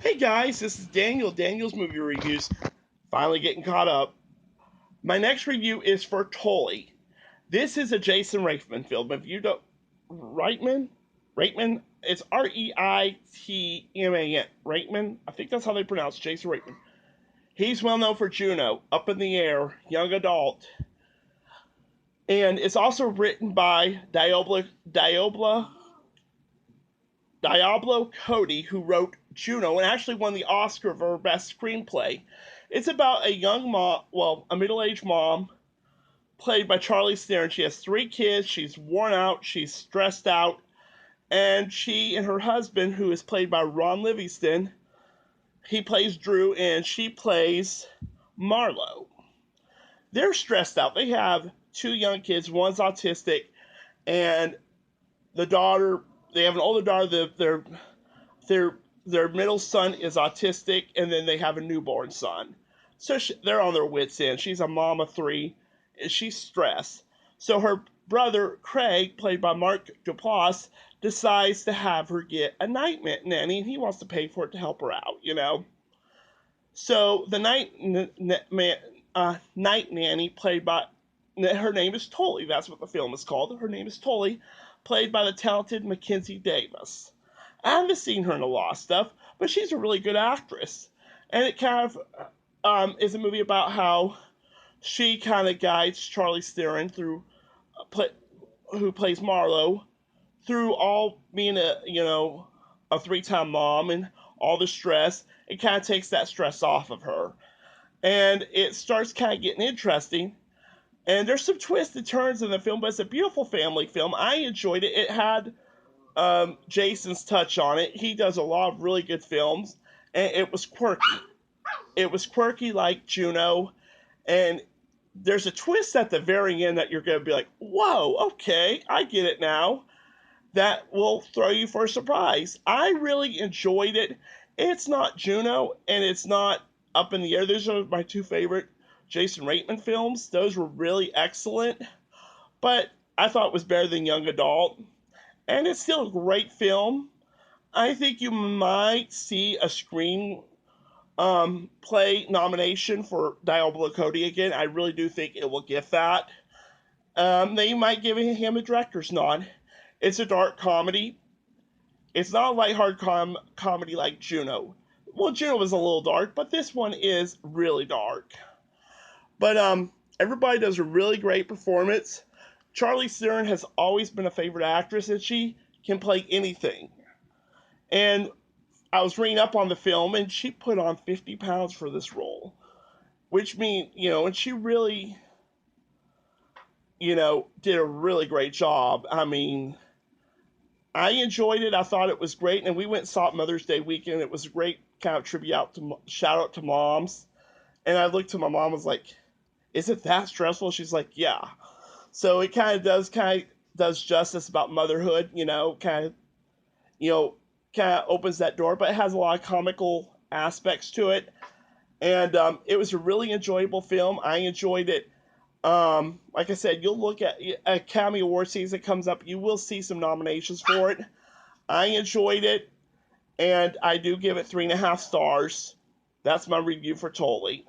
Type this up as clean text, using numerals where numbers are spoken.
Hey guys, this is Daniel. Daniel's Movie Reviews. Finally getting caught up. My next review is for Tully. This is a Jason Reitman film. If you don't, Reitman. It's Reitman. Reitman. I think that's how they pronounce it, Jason Reitman. He's well known for Juno, Up in the Air, Young Adult, and it's also written by Diablo Cody, who wrote Juno and actually won the Oscar for Best Screenplay. It's about a young mom, a middle-aged mom, played by Charlize Theron. She has 3 kids. She's worn out. She's stressed out. And she and her husband, who is played by Ron Livingston, he plays Drew and she plays Marlo. They're stressed out. They have 2 young kids. One's autistic, and the daughter. They have an older daughter. Their middle son is autistic, and then they have a newborn son. So they're on their wits' end. She's a mom of 3, and she's stressed. So her brother, Craig, played by Mark Duplass, decides to have her get a night nanny, and he wants to pay for it to help her out. So the night nanny, played by, her name is Tully. That's what the film is called. Her name is Tully, played by the talented Mackenzie Davis. I haven't seen her in a lot of stuff, but she's a really good actress. And it kind of is a movie about how she kind of guides Charlize Theron through, who plays Marlo, through all being a 3-time mom and all the stress. It kind of takes that stress off of her, and it starts kind of getting interesting. And there's some twists and turns in the film, but it's a beautiful family film. I enjoyed it. It had Jason's touch on it. He does a lot of really good films, and it was quirky. It was quirky like Juno, and there's a twist at the very end that you're going to be like, whoa, okay, I get it now. That will throw you for a surprise. I really enjoyed it. It's not Juno, and it's not Up in the Air. Those are my 2 favorite Jason Reitman films. Those were really excellent, but I thought it was better than Young Adult. And it's still a great film. I think you might see a screen play nomination for Diablo Cody again. I really do think it will get that. They might give him a director's nod. It's a dark comedy. It's not a lighthearted comedy like Juno. Well, Juno was a little dark, but this one is really dark. But everybody does a really great performance. Charlize Theron has always been a favorite actress, and she can play anything. And I was reading up on the film, and she put on 50 pounds for this role, which means, and she really, did a really great job. I mean, I enjoyed it. I thought it was great, and we went and saw it Mother's Day weekend. It was a great kind of shout out to moms. And I looked to my mom, was like, "Is it that stressful?" She's like, "Yeah." So it does justice about motherhood, kind of opens that door, but it has a lot of comical aspects to it. And it was a really enjoyable film. I enjoyed it. Like I said, you'll look at Academy Award season comes up, you will see some nominations for it. I enjoyed it, and I do give it 3.5 stars. That's my review for Tully.